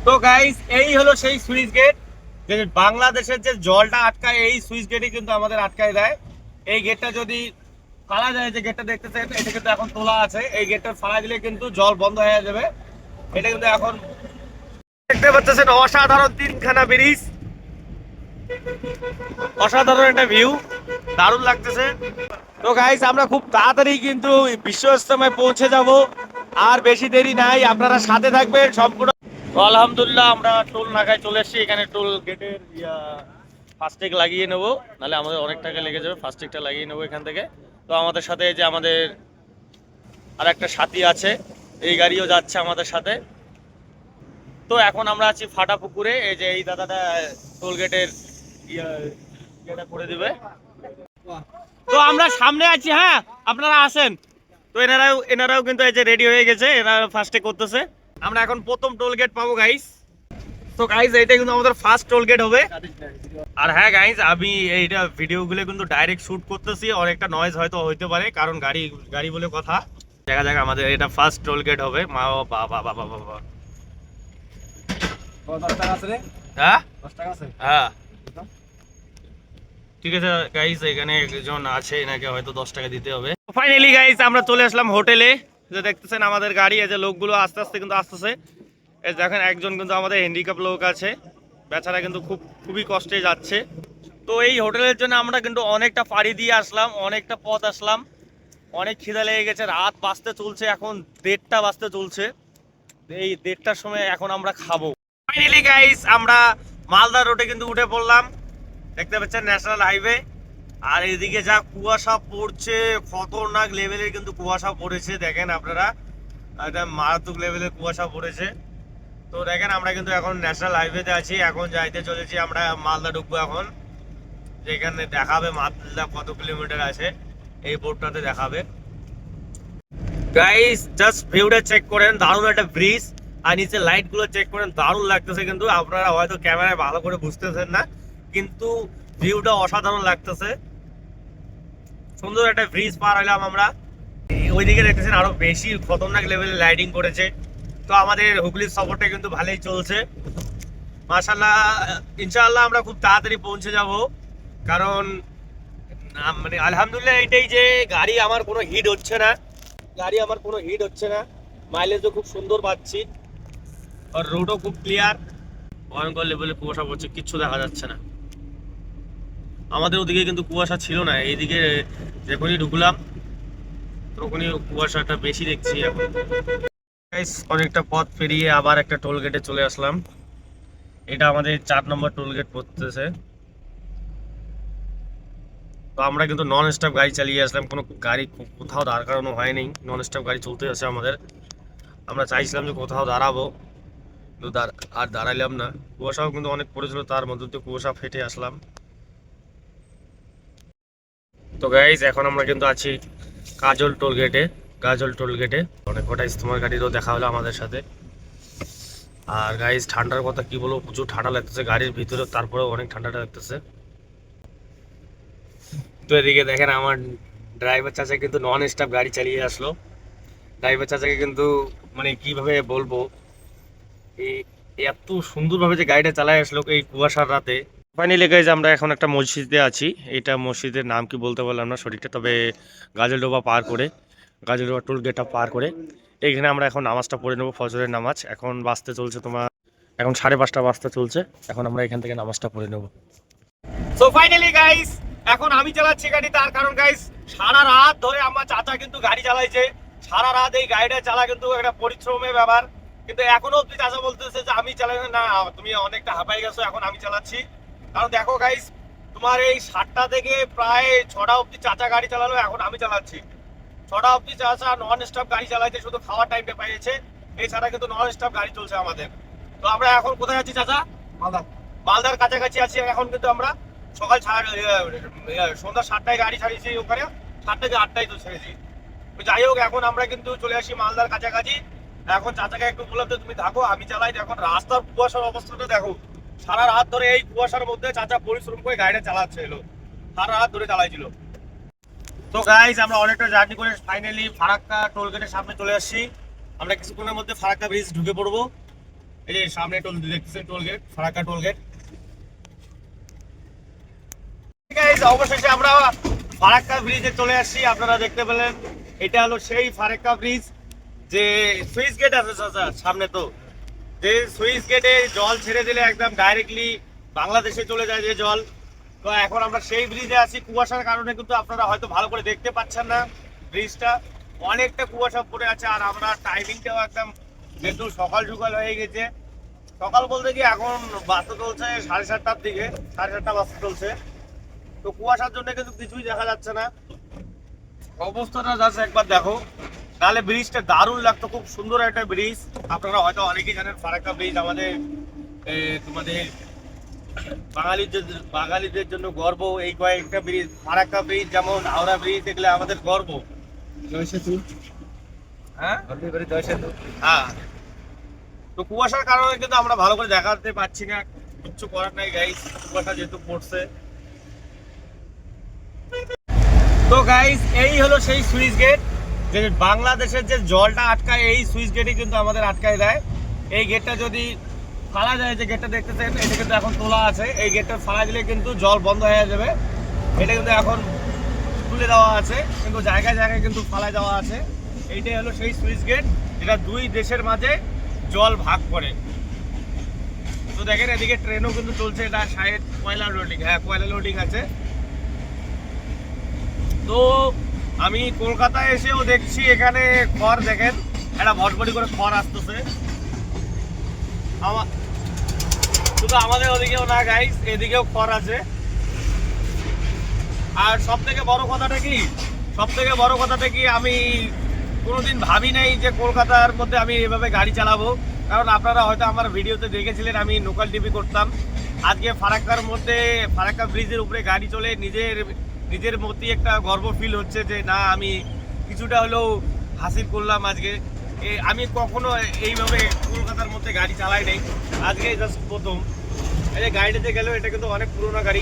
তো গাইস এই হলো সেই সুইচ গেট, যে বাংলাদেশের যে জলটা আটকায় এই সুইচ গেটই কিন্তু আমাদের আটকায় দেয়। এই গেটটা যদি ফালা যায়, যে গেটটা দেখতেছেন এটা কিন্তু এখন তোলা আছে, এই গেটটা ফালা দিলে কিন্তু জল বন্ধ হয়ে যাবে। এটা কিন্তু এখন দেখতে পাচ্ছেন অসাধারণ তিনখানা ব্রিজ, অসাধারণ একটা ভিউ, দারুণ লাগতেছে। তো গাইস আমরা খুব তাড়াতাড়ি কিন্তু বিশ্ব ইজতেমায় পৌঁছে যাব, আর বেশি দেরি নাই, আপনারা সাথে থাকবেন সম্পূর্ণ। তো আলহামদুলিল্লাহ আমরা টোল নাকায় চলে এসেছি, এখানে টোল গেটের ফাস্ট্যাগ লাগিয়ে নেবো, নাহলে আমাদের অনেক টাকা লেগে যাবে। ফাস্ট্যাগটা লাগিয়ে নেবো এখান থেকে। তো আমাদের সাথে যে আমাদের আর একটা সাথী আছে, এই গাড়িও যাচ্ছে আমাদের সাথে। তো এখন আমরা আছি ফাটা পুকুরে, এই যে এই দাদাটা টোল গেটের ইয়েটা করে দিবে। তো আমরা সামনে আছি, হ্যাঁ আপনারা আসেন। তো এনারাও কিন্তু এই যে রেডি হয়ে গেছে, এনারা ফার্স্টে করতেছে। আমরা এখন প্রথম টোল গেট পাবো গাইস। তো গাইস এটা কিন্তু আমাদের ফার্স্ট টোল গেট হবে। আর হ্যাঁ গাইস আমি এইটা ভিডিওগুলো কিন্তু ডাইরেক্ট শুট করতেছি, অনেকটা নয়েজ হয়তো হইতে পারে, কারণ গাড়ি বলে কথা। দেখা যাক, আমাদের এটা ফার্স্ট টোল গেট হবে। মা বাবা বাবা বাবা, হ্যাঁ হ্যাঁ ঠিক আছে গাইস, এখানে একজন আছে, এনাকে হয়তো 10 টাকা দিতে হবে। ফাইনালি গাইস আমরা চলে আসলাম হোটেলে। যে দেখতেছেন আমাদের গাড়ি, এই যে লোকগুলো আস্তে আস্তে কিন্তু আসতেছে। এই দেখেন একজন কিন্তু আমাদের হ্যান্ডিক্যাপ লোক আছে, বেচারা কিন্তু খুবই কষ্টে যাচ্ছে। তো এই হোটেলের জন্য আমরা কিন্তু অনেকটা পাড়ি দিয়ে আসলাম, অনেকটা পথ আসলাম, অনেক খিদা লেগে গেছে। রাত বাজতে চলছে, এখন 1:30 বাজতে চলছে। এই 1:30টার সময় এখন আমরা খাবো। ফাইনালি গাইস আমরা মালদা রোডে কিন্তু উঠে পড়লাম, দেখতে পাচ্ছেন ন্যাশনাল হাইওয়ে। আর এদিকে যা কুয়াশা পড়ছে, খতরনাক লেভেলের কিন্তু কুয়াশা পড়েছে, দেখেন আপনারা, এটা মারাত্মক লেভেলের কুয়াশা পড়েছে। তো দেখেন আমরা কিন্তু এখন ন্যাশনাল হাইওয়েতে আছি, এখন যাইতে চলেছি আমরা মালদা ঢুকবো এখন। যেখানে দেখাবে মালদা কত কিলোমিটার আছে, এই বোর্ডটাতে দেখাবে। গাইস জাস্ট ভিউটা চেক করেন, দারুণ একটা ব্রিজ। আর নিচে লাইট গুলো চেক করেন, দারুণ লাগতেছে। কিন্তু আপনারা হয়তো ক্যামেরায় ভালো করে বুঝতেছেন না, কিন্তু ভিউটা অসাধারণ লাগতেছে। সুন্দর একটা ব্রিজ পার হইলাম আমরা। ওইদিকে দেখতেছেন আরো বেশি খতরনাক লেভেলের লাইটিং করেছে। তো আমাদের হুগলির সফরটা কিন্তু ভালোই চলছে মাশাআল্লাহ। ইনশাআল্লাহ আমরা খুব তাড়াতাড়ি পৌঁছে যাব, কারণ মানে আলহামদুলিল্লাহ এটাই যে গাড়ি আমার কোনো হিট হচ্ছে না, মাইলেজও খুব সুন্দর পাচ্ছি, আর রোডও খুব ক্লিয়ার। ভয়ঙ্কর লেভেলে কুয়াশা পড়ছে, কিচ্ছু দেখা যাচ্ছে না। আমাদের ওদিকে কিন্তু কুয়াশা ছিল না, এইদিকে যখনই ঢুকলাম তখনই কুয়াশাটা বেশি দেখছি এখন। অনেকটা পথ পেরিয়ে আবার একটা টোল গেটে চলে আসলাম। এটা আমাদের 4 নম্বর টোল গেট পড়তেছে। তো আমরা কিন্তু নন স্টপ গাড়ি চালিয়ে আসলাম, কোনো গাড়ি কোথাও দাঁড় করানো হয়নি, নন স্টপ গাড়ি চলতে আছে আমাদের। আমরা চাইছিলাম যে কোথাও দাঁড়াবো, কিন্তু আর দাঁড়াইলাম না। কুয়াশাও কিন্তু অনেক পড়েছিল, তার মধ্যে তো কুয়াশা ফেটে আসলাম। তো গাইজ এখন আমরা কিন্তু আছি গাজল টোল গেটে। অনেক কটা ইস্তমার গাড়িরও দেখা হলো আমাদের সাথে। আর গাইজ ঠান্ডার কথা কি বলবো, প্রচুর ঠান্ডা লাগতেছে গাড়ির ভিতরে, তারপরেও অনেক ঠান্ডাটা লাগতেছে। তো এদিকে দেখেন আমার ড্রাইভার চাচা কিন্তু নন স্টপ গাড়ি চালিয়ে আসলো। ড্রাইভার চাচাকে কিন্তু মানে কিভাবে বলবো, এই এত সুন্দরভাবে যে গাড়িটা চালায় আসলো এই কুয়াশার রাতে। ফাইনালি গাইজ আমরা এখন একটা মসজিদে আছি, এটা মসজিদের নাম কি বলতে পারলাম না সঠিকটা, তবে গাজলডোবা টোল গেটটা পার করে এইখানে আমরা এখন নামাজটা পড়ে নেবো, ফজরের নামাজ। এখন বাজতে চলছে তোমার, এখন 5:30 বাজতে চলছে, এখন আমরা এখান থেকে নামাজটা পড়ে নেবো। সো ফাইনালি গাইস এখন আমি চালাচ্ছি গাড়ি, তার কারণ গাইস সারা রাত ধরে আমার চাচা কিন্তু গাড়ি চালাইছে। সারা রাত এই গাড়িটা চালা কিন্তু একটা পরিশ্রমের ব্যাপার, কিন্তু এখনো অব্দি চাচা বলতেছে যে আমি চালাই না, তুমি অনেকটা হাঁপাই গেছো, এখন আমি চালাচ্ছি। কারণ দেখো গাইস, তোমার এই 7টা থেকে প্রায় 6টা অব্দি চাচা গাড়ি চালালো, এখন আমি চালাচ্ছি। 6টা অব্দি চাচা নন স্টপ গাড়ি চালাইছে, শুধু খাওয়ার টাইমটা পাইছে, এছাড়া কিন্তু নন স্টপ গাড়ি চলছে আমাদের। তো আমরা এখন কোথায় আছি চাচা? মালদার কাছাকাছি আছি এখন। কিন্তু আমরা সকাল সন্ধ্যা 7টায় গাড়ি ছাড়িয়েছি, ওখানে 7টা থেকে 8টায় তো ছেড়েছি। যাই হোক এখন আমরা কিন্তু চলে আসি মালদার কাছাকাছি। এখন চাচাকে একটু বললাম যে তুমি থাকো, আমি চালাই। এখন রাস্তার কুয়াশার অবস্থাটা দেখো, সারা রাত ধরে এই কুয়াশার মধ্যে চাচা পরিশ্রম করে গাড়িটা চালাচ্ছে, সারা রাত ধরে চালাইছিল। তো গাইস আমরা অনেকটা জার্নি করে ফাইনালি ফারাক্কা টোল গেটের সামনে চলে আসছি। আমরা কিছুক্ষণের মধ্যে ফারাক্কা ব্রিজ ঢুকে পড়বো। এই যে সামনে টোল দেখতেছেন, toll gate, Farakka toll gate. অবশেষে আমরা ফারাক্কা ব্রিজে চলে আসছি। আপনারা দেখতে পেলেন এটা হলো সেই ফারাক্কা ব্রিজ, যে সুইচ গেট আছে সামনে, তো যে সুইচ গেটে জল ছেড়ে দিলে একদম ডাইরেক্টলি বাংলাদেশে চলে যায় যে জল। তো এখন আমরা সেই ব্রিজে আছি। কুয়াশার কারণে কিন্তু আপনারা হয়তো ভালো করে দেখতে পাচ্ছেন না, ব্রিজটা অনেকটা কুয়াশা পড়ে আছে। আর আমরা টাইমিংটাও একদম যেহেতু সকাল সকাল হয়ে গেছে, সকাল বলতে কি এখন বাসটা চলছে 7:30টার দিকে, 7:30 বাসটা চলছে। তো কুয়াশার জন্য কিন্তু কিছুই দেখা যাচ্ছে না, অবস্থাটা জাস্ট একবার দেখো। নাহলে ব্রিজটা দারুণ লাগতো, খুব সুন্দর একটা ব্রিজ। আপনারা হয়তো অনেকেই জানেন ফারাক্কা ব্রিজ আমাদের তোমাদের বাঙালিদের জন্য গর্ব। এই কয়েকটা ব্রিজ, ফারাক্কা ব্রিজ যেমন, হাওড়া ব্রিজ, এগুলো আমাদের গর্ব। জয় সেতু, হ্যাঁ জয় সেতু, হ্যাঁ। তো কুয়াশার কারণে কিন্তু আমরা ভালো করে দেখাতে পাচ্ছি না, কিচ্ছু করার নাই গাইস, কুয়াশা যেহেতু পড়ছে। তো গাইস এই হলো সেই সুইচ গেট, যে বাংলাদেশের যে জলটা আটকায় এই সুইচ গেটই কিন্তু আমাদের আটকায় দেয়। এই গেটটা যদি ফালা যায়, যে গেটটা দেখতেছেন এটা কিন্তু এখন তোলা আছে, এই গেটটা ফালা দিলে কিন্তু জল বন্ধ হয়ে যাবে। এটা কিন্তু এখন তুলে দেওয়া আছে, কিন্তু জায়গায় জায়গায় কিন্তু ফালা দেওয়া আছে। এইটাই হলো সেই সুইচ গেট যেটা দুই দেশের মাঝে জল ভাগ করে। তো দেখেন এদিকে ট্রেনও কিন্তু চলছে, এটা শায়দ কয়লা লোডিং, হ্যাঁ কয়লা লোডিং আছে। তো আমি কলকাতায় এসেও দেখছি এখানে খড়, দেখেন একটা ভটভটি করে খড় আসতেছে। শুধু আমাদের ওদিকেও না গাইস, এদিকেও খড় আছে। আর সব থেকে বড় কথাটা কি, আমি কোনোদিন ভাবি নাই যে কলকাতার মধ্যে আমি এভাবে গাড়ি চালাবো। কারণ আপনারা হয়তো আমার ভিডিওতে দেখেছিলেন আমি লোকাল টিভি করতাম। আজকে ফারাক্কার মধ্যে, ফারাক্কা ব্রিজের উপরে গাড়ি চলে নিজের মধ্যে একটা গর্ব ফিল হচ্ছে, যে না আমি কিছুটা হলেও হাসিল করলাম আজকে। আমি কখনো এইভাবে কলকাতার মধ্যে গাড়ি চালাই নাই, আজকে জাস্ট প্রথম। এই যে গাড়িটাতে গেলেও এটা কিন্তু অনেক পুরোনো গাড়ি।